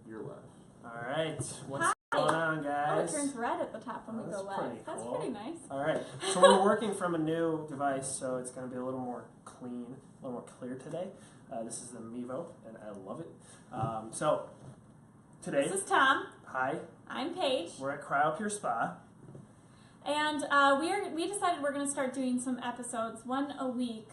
You're live. All right, what's Hi. going on, Oh, guys? it turns red at the top when we go live. Pretty That's cool. pretty nice. All right, so we're working from a new device, so it's going to be a little more clean, a little more clear today. This is the Mevo, and I love it. So today, This is Tom. hi, I'm Paige. we're at CryoPure Spa. And we decided we're going to start doing some episodes, one a week,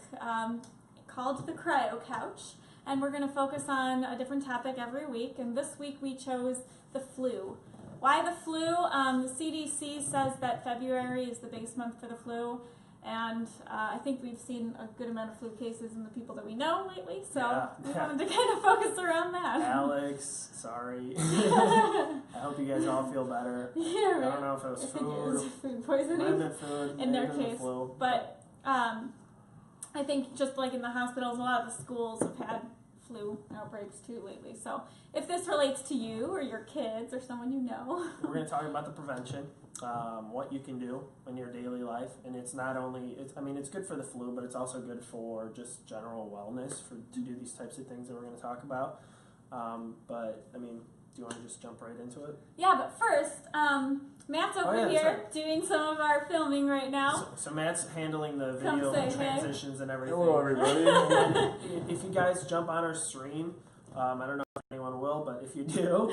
called the Cryo Couch. And we're going to focus on a different topic every week. And this week we chose the flu. Why the flu? The CDC says that February is the base month for the flu. And I think we've seen a good amount of flu cases in the people that we know lately. So we wanted to kind of focus around that. Alex, sorry. I hope you guys all feel better. Yeah, right. I don't know if it was I think food. it was food Might have poisoning been food. in their might have been case. flu. But I think just like in the hospitals, a lot of the schools have had flu outbreaks too lately. So if this relates to you or your kids or someone you know. We're going to talk about the prevention, what you can do in your daily life. And it's not only, it's good for the flu, but it's also good for just general wellness to do these types of things that we're going to talk about. Do you want to just jump right into it? Yeah, but first, Matt's over here right. doing some of our filming right now. So Matt's handling the Come video say transitions and everything. Hello, everybody. And if you guys jump on our stream, I don't know if anyone will, but if you do,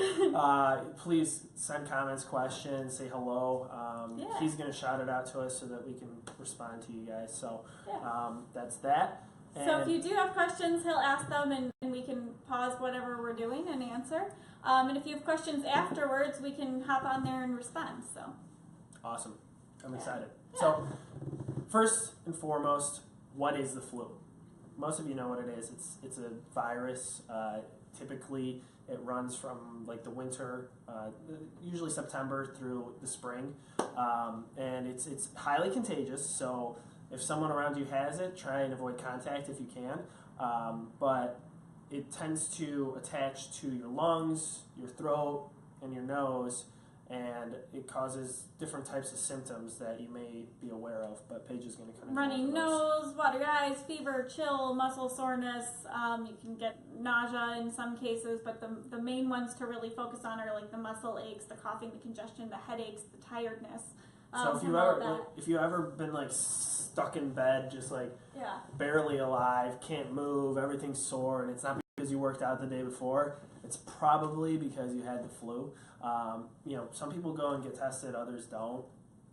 please send comments, questions, say hello. Yeah. He's going to shout it out to us so that we can respond to you guys. So Yeah. that's that. So if you do have questions, he'll ask them and we can pause whatever we're doing and answer. And if you have questions afterwards, we can hop on there and respond. So Awesome. I'm excited. Yeah. So first and foremost, what is the flu? Most of you know what it is. It's a virus. Typically, it runs from like the winter, usually September through the spring, and it's highly contagious. So if someone around you has it, try and avoid contact if you can. But it tends to attach to your lungs, your throat, and your nose, and it causes different types of symptoms that you may be aware of. But Paige is going to kind of runny nose, watery eyes, fever, chill, muscle soreness. You can get nausea in some cases, but the main ones to really focus on are like the muscle aches, the coughing, the congestion, the headaches, the tiredness. So if you ever been like stuck in bed, just like barely alive, can't move, everything's sore, and it's not because you worked out the day before, it's probably because you had the flu. Some people go and get tested, others don't.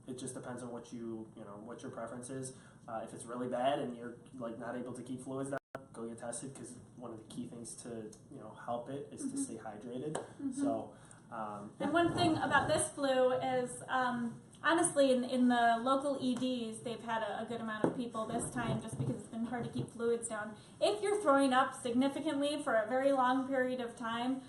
It just depends on what what your preference is. If it's really bad and you're like not able to keep fluids down, go get tested, because one of the key things to help it is to stay hydrated. So and one thing about this flu is honestly in the local EDs they've had a good amount of people this time just because it's been hard to keep fluids down. If you're throwing up significantly for a very long period of time,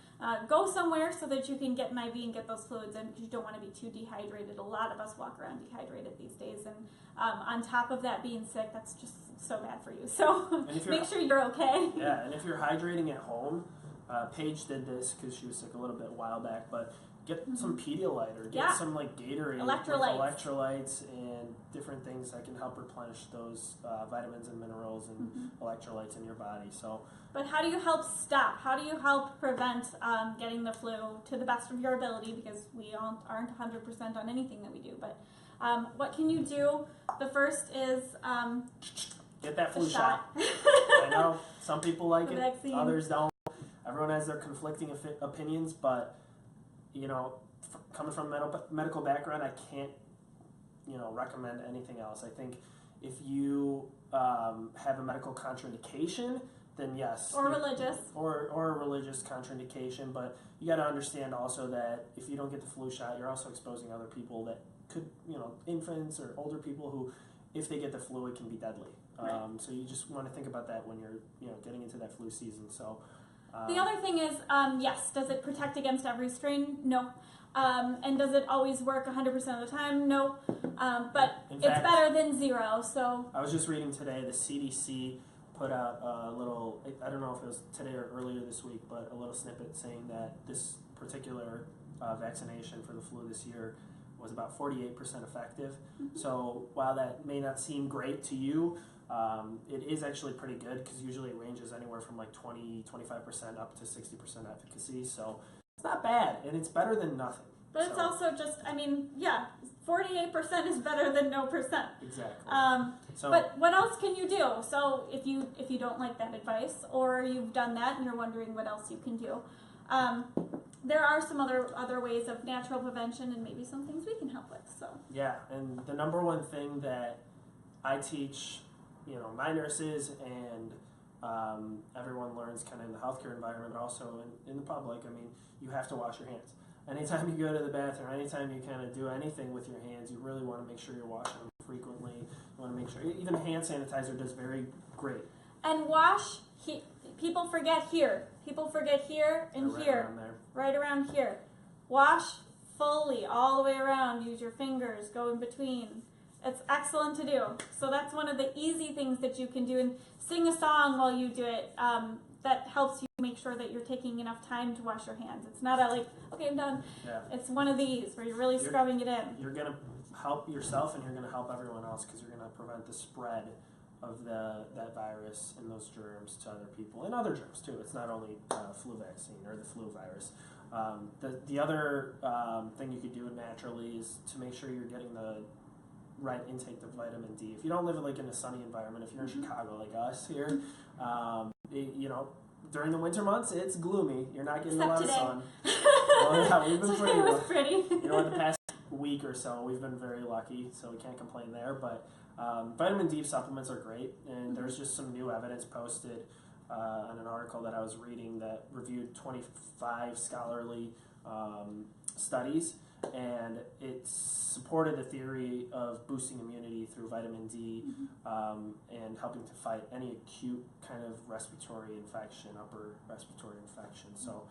go somewhere so that you can get an IV and get those fluids in, because you don't want to be too dehydrated. A lot of us walk around dehydrated these days, and on top of that, being sick, that's just so bad for you. So make sure you're okay. Yeah, and if you're hydrating at home, Paige did this because she was sick a little bit a while back, but get some Pedialyte or get some like Gatorade electrolytes and different things that can help replenish those vitamins and minerals and electrolytes in your body. So, but how do you help stop? How do you help prevent getting the flu to the best of your ability? Because we all aren't 100% on anything that we do. But what can you do? The first is get that flu shot. I know some people like it, vaccine. Others don't. Everyone has their conflicting opinions, but coming from a medical background, I can't, recommend anything else. I think if you have a medical contraindication, then yes. Or religious. Or a religious contraindication, but you got to understand also that if you don't get the flu shot, you're also exposing other people that could, infants or older people who, if they get the flu, it can be deadly. Right. So you just want to think about that when you're, getting into that flu season. So. The other thing is, yes, does it protect against every strain? No. And does it always work 100% of the time? No. But it's better than zero. So I was just reading today, the CDC put out a little, I don't know if it was today or earlier this week, but a little snippet saying that this particular vaccination for the flu this year was about 48% effective. So while that may not seem great to you, it is actually pretty good, because usually it ranges anywhere from like 20-25% up to 60% efficacy. So it's not bad, and it's better than nothing. But it's also just, I mean, yeah, 48% is better than no percent. Exactly. But what else can you do? So if you don't like that advice, or you've done that and you're wondering what else you can do, there are some other ways of natural prevention and maybe some things we can help with. So yeah, and the number one thing that I teach, my nurses and everyone learns kind of in the healthcare environment, but also in the public. I mean, you have to wash your hands. Anytime you go to the bathroom, anytime you kind of do anything with your hands, you really want to make sure you're washing them frequently. You want to make sure, even hand sanitizer does very great. And wash, people forget here. People forget here and right here. Around there. Right around here. Wash fully, all the way around. Use your fingers, go in between. It's excellent to do. So that's one of the easy things that you can do. And sing a song while you do it. That helps you make sure that you're taking enough time to wash your hands. It's not okay, I'm done. Yeah. It's one of these where you're really scrubbing it in. You're going to help yourself and you're going to help everyone else because you're going to prevent the spread of that virus and those germs to other people and other germs too. It's not only flu vaccine or the flu virus. The other thing you could do naturally is to make sure you're getting the right intake of vitamin D. If you don't live in a sunny environment, if you're in Chicago like us here, during the winter months it's gloomy. You're not getting a lot of sun. Well, yeah, we've been Today was pretty. In the past week or so, we've been very lucky, so we can't complain there. But vitamin D supplements are great, and there's just some new evidence posted on an article that I was reading that reviewed 25 scholarly studies, and it supported the theory of boosting immunity through vitamin D and helping to fight any acute kind of respiratory infection, upper respiratory infection. So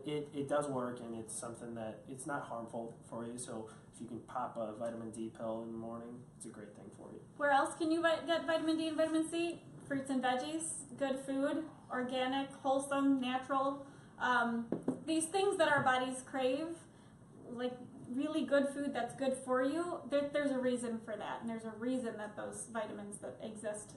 it does work, and it's something that it's not harmful for you. So if you can pop a vitamin D pill in the morning, it's a great thing for you. Where else can you get vitamin D and vitamin C? Fruits and veggies, good food, organic, wholesome, natural. These things that our bodies crave, like really good food that's good for you, there's a reason for that. And there's a reason that those vitamins that exist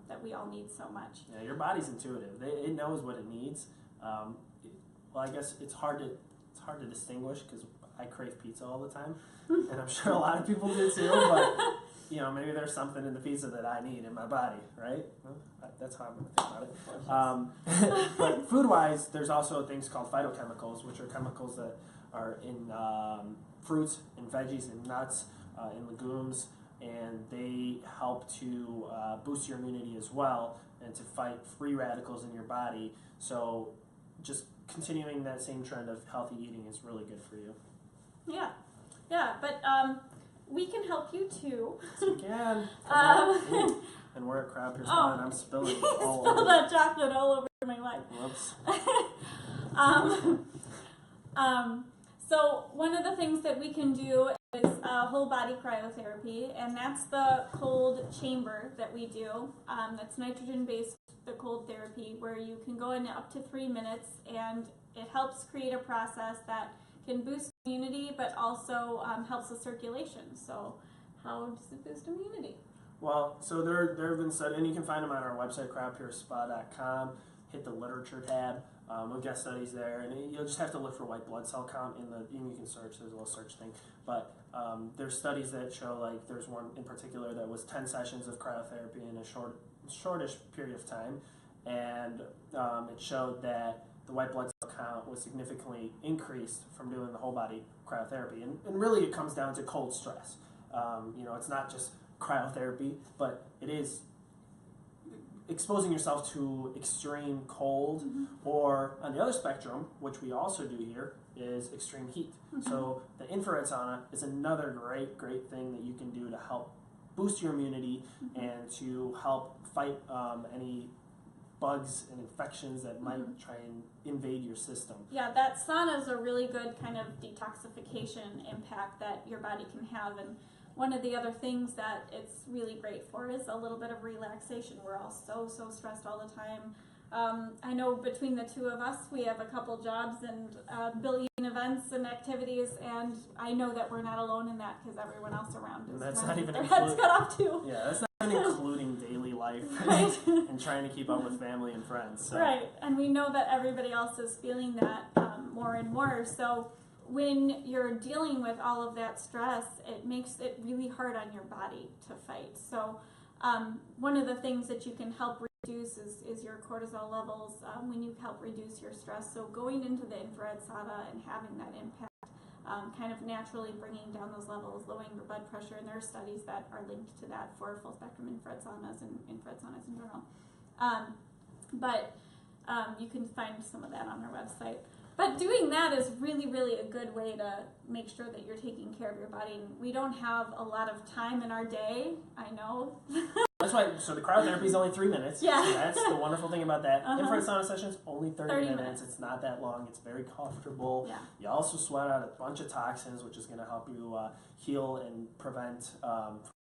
that we all need so much. Yeah, your body's intuitive. It knows what it needs. Well, I guess it's hard to distinguish because I crave pizza all the time, and I'm sure a lot of people do too. But maybe there's something in the pizza that I need in my body, right? Well, that's how I'm going to think about it. But food-wise, there's also things called phytochemicals, which are chemicals that are in fruits and veggies and nuts, in legumes, and they help to boost your immunity as well and to fight free radicals in your body. So just continuing that same trend of healthy eating is really good for you. Yeah, but we can help you too. Yes, we can. And we're at CryoPure, and I'm spilling all over. Spill that chocolate all over my mic. Whoops. So one of the things that we can do is whole body cryotherapy, and that's the cold chamber that we do. That's nitrogen-based, the cold therapy, where you can go in up to 3 minutes, and it helps create a process that can boost immunity, but also helps with circulation. So how does it boost immunity? Well, so there have been studies, and you can find them on our website, cryopure.com. Hit the literature tab. We've got studies there, and you'll just have to look for white blood cell count and you can search. There's a little search thing, but there's studies that show, like there's one in particular that was 10 sessions of cryotherapy in a shortish period of time, and it showed that the white blood cell count was significantly increased from doing the whole body cryotherapy, and really it comes down to cold stress. It's not just cryotherapy, but it is exposing yourself to extreme cold, or on the other spectrum, which we also do here, is extreme heat. So the infrared sauna is another great thing that you can do to help boost your immunity and to help fight any bugs and infections that might try and invade your system. Yeah, that sauna is a really good kind of detoxification impact that your body can have. And one of the other things that it's really great for is a little bit of relaxation. We're all so stressed all the time. I know between the two of us, we have a couple jobs and a billion events and activities, and I know that we're not alone in that because everyone else around is that's running not even their heads cut off too. Yeah, that's not even including daily life and trying to keep up with family and friends. So. Right, and we know that everybody else is feeling that more and more. So when you're dealing with all of that stress, it makes it really hard on your body to fight. So one of the things that you can help reduce is your cortisol levels when you help reduce your stress. So going into the infrared sauna and having that impact, kind of naturally bringing down those levels, lowering your blood pressure, and there are studies that are linked to that for full spectrum infrared saunas and infrared saunas in general. But you can find some of that on our website. But doing that is really, really a good way to make sure that you're taking care of your body. And we don't have a lot of time in our day, I know. That's why, so the cryotherapy is only 3 minutes. Yeah. So that's the wonderful thing about that. Infrared sauna session is only 30 minutes. It's not that long. It's very comfortable. Yeah. You also sweat out a bunch of toxins, which is going to help you heal and prevent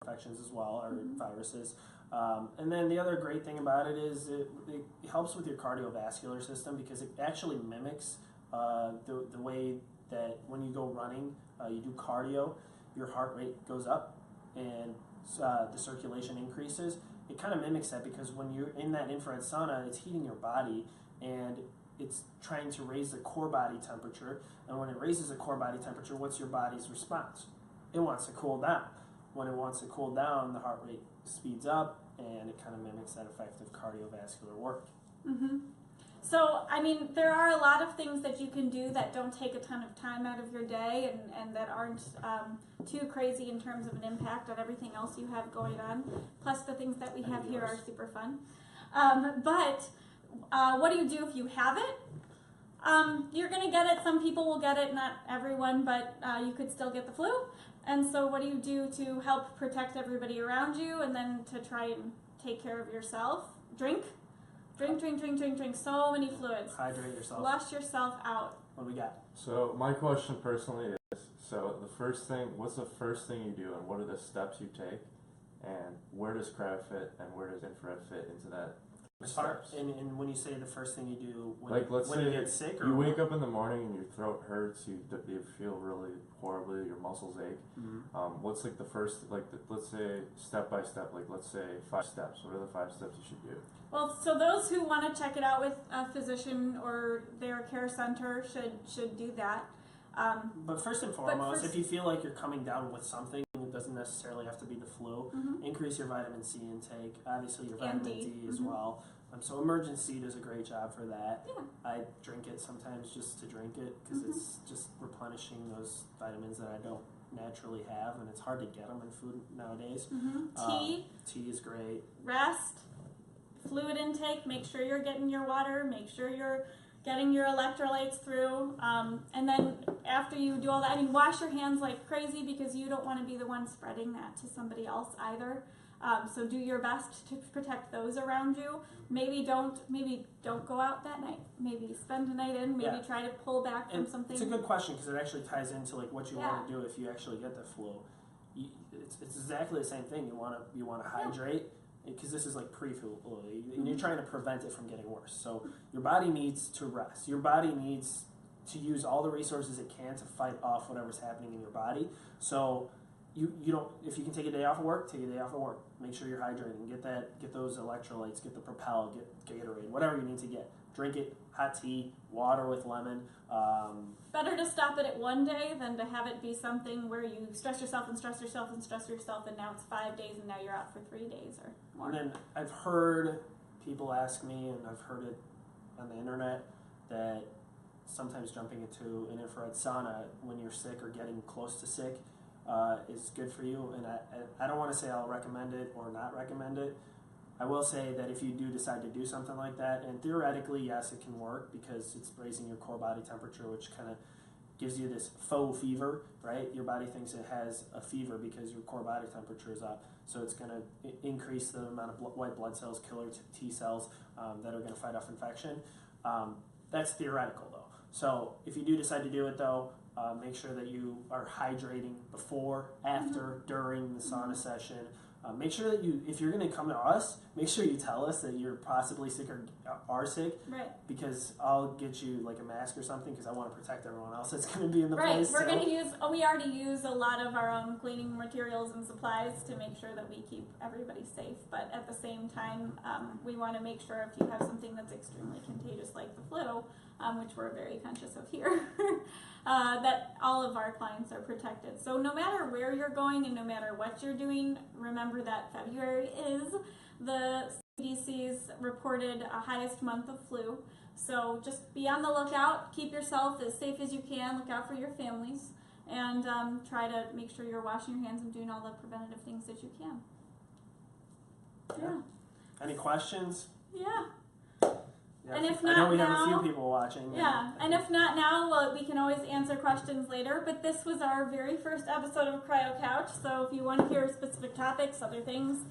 infections as well, or viruses. And then the other great thing about it is it helps with your cardiovascular system because it actually mimics the way that when you go running, you do cardio, your heart rate goes up and the circulation increases. It kind of mimics that because when you're in that infrared sauna, it's heating your body and it's trying to raise the core body temperature. And when it raises the core body temperature, what's your body's response? It wants to cool down. When it wants to cool down, the heart rate speeds up and it kind of mimics that effective cardiovascular work. Mm-hmm. So, I mean, there are a lot of things that you can do that don't take a ton of time out of your day and that aren't too crazy in terms of an impact on everything else you have going on. Plus, the things that we have here are super fun. But what do you do if you have it? You're going to get it. Some people will get it, not everyone, but you could still get the flu. And so what do you do to help protect everybody around you and then to try and take care of yourself? Drink. Drink. So many fluids. Hydrate yourself. Flush yourself out. What do we got? So my question personally is, so what's the first thing you do and what are the steps you take? And where does cryo fit and where does infrared fit into that? And when you say the first thing you do, let's when say you get sick, or you wake up in the morning and your throat hurts, you feel really horribly, your muscles ache. What's like the first, let's say step by step, let's say 5 steps. What are the 5 steps you should do? Well, so those who want to check it out with a physician or their care center should do that. But first and foremost, if you feel like you're coming down with something, it doesn't necessarily have to be the flu. Increase your vitamin C intake. Obviously, your vitamin D as well. So Emergen-C does a great job for that. Yeah. I drink it sometimes just to drink it because it's just replenishing those vitamins that I don't naturally have, and it's hard to get them in food nowadays. Tea is great. Rest, fluid intake. Make sure you're getting your water. Make sure you're getting your electrolytes through, and then after you do all that, I mean, wash your hands like crazy because you don't want to be the one spreading that to somebody else either. So do your best to protect those around you. Maybe don't go out that night. Maybe spend a night in. Maybe try to pull back from something. It's a good question because it actually ties into like what you want to do if you actually get the flu. It's exactly the same thing. You want to hydrate. Because this is like pre-flu, and you're trying to prevent it from getting worse. So your body needs to rest. Your body needs to use all the resources it can to fight off whatever's happening in your body. So you don't, if you can take a day off of work, take a day off of work. Make sure you're hydrating. Get those electrolytes. Get the Propel. Get Gatorade. Whatever you need to get. Drink it. Hot tea. Water with lemon. Better to stop it at one day than to have it be something where you stress yourself and stress yourself and stress yourself, and now it's 5 days and now you're out for 3 days or more. And then I've heard people ask me, and I've heard it on the internet, that sometimes jumping into an infrared sauna when you're sick or getting close to sick is good for you. And I don't want to say I'll recommend it or not recommend it. I will say that if you do decide to do something like that, and theoretically, yes, it can work because it's raising your core body temperature, which kind of gives you this faux fever, right? Your body thinks it has a fever because your core body temperature is up. So it's going to increase the amount of white blood cells, killer T cells that are going to fight off infection. That's theoretical, though. So if you do decide to do it, though, make sure that you are hydrating before, after, during the sauna session. Make sure that if you're going to come to us, make sure you tell us that you're possibly sick or are sick. Right. Because I'll get you like a mask or something because I want to protect everyone else that's going to be in the place. Right. We already use a lot of our own cleaning materials and supplies to make sure that we keep everybody safe. But at the same time, we want to make sure if you have something that's extremely contagious like the flu, which we're very conscious of here, that all of our clients are protected. So no matter where you're going and no matter what you're doing, remember that February is the CDC's reported highest month of flu. So just be on the lookout, keep yourself as safe as you can, look out for your families, and try to make sure you're washing your hands and doing all the preventative things that you can. Yeah. Any questions? Yeah. Yeah, And if I know not we have a now- few people watching. Yeah, and if not now, well, we can always answer questions later. But this was our very first episode of Cryo Couch, so if you want to hear specific topics, other things,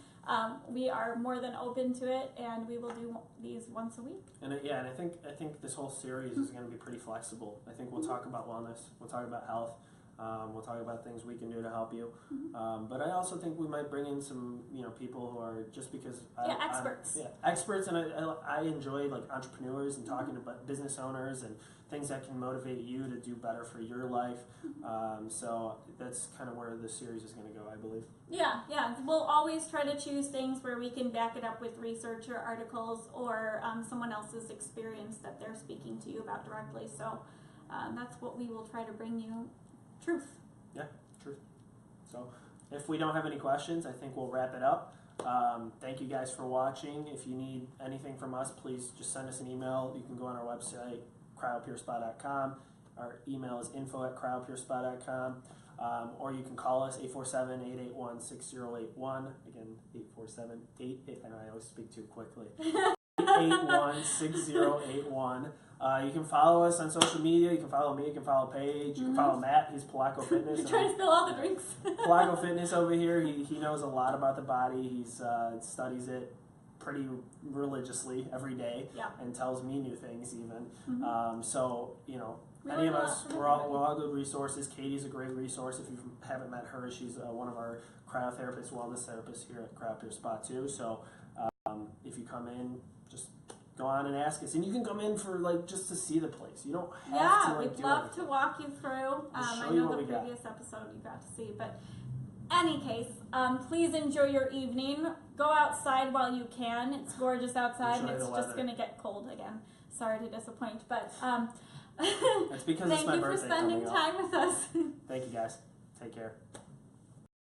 we are more than open to it, and we will do these once a week. And and I think this whole series is going to be pretty flexible. I think we'll talk about wellness, we'll talk about health, we'll talk about things we can do to help you. But I also think we might bring in some people who are just because Experts. Experts, and I enjoy like entrepreneurs and talking about business owners and things that can motivate you to do better for your life. So that's kind of where this series is going to go, I believe. Yeah. We'll always try to choose things where we can back it up with research or articles or someone else's experience that they're speaking to you about directly. So that's what we will try to bring you. Truth. Yeah, truth. So if we don't have any questions, I think we'll wrap it up. Thank you guys for watching. If you need anything from us, please just send us an email. You can go on our website, CryoPureSpa.com. Our email is info@CryoPureSpa.com. Or you can call us 847-881-6081. Again, 847-8, and I always speak too quickly. 881-6081. You can follow us on social media. You can follow me. You can follow Paige. You can follow Matt. He's Polaco Fitness. You're trying to spill all the drinks. Polaco Fitness over here. He knows a lot about the body. He's studies it pretty religiously every day, and tells me new things even. So any of us, we're all good resources. Katie's a great resource. If you haven't met her, she's one of our cryotherapist, wellness therapists here at CryoPure Spa too. So if you come in, just go on and ask us, and you can come in for just to see the place. You don't have to we'd love to walk you through. I know the previous episode you got to see, but any case, please enjoy your evening. Go outside while you can. It's gorgeous outside, and it's just going to get cold again. Sorry to disappoint, but that's because it's my birthday. Thank you for spending time with us. Thank you guys. Take care.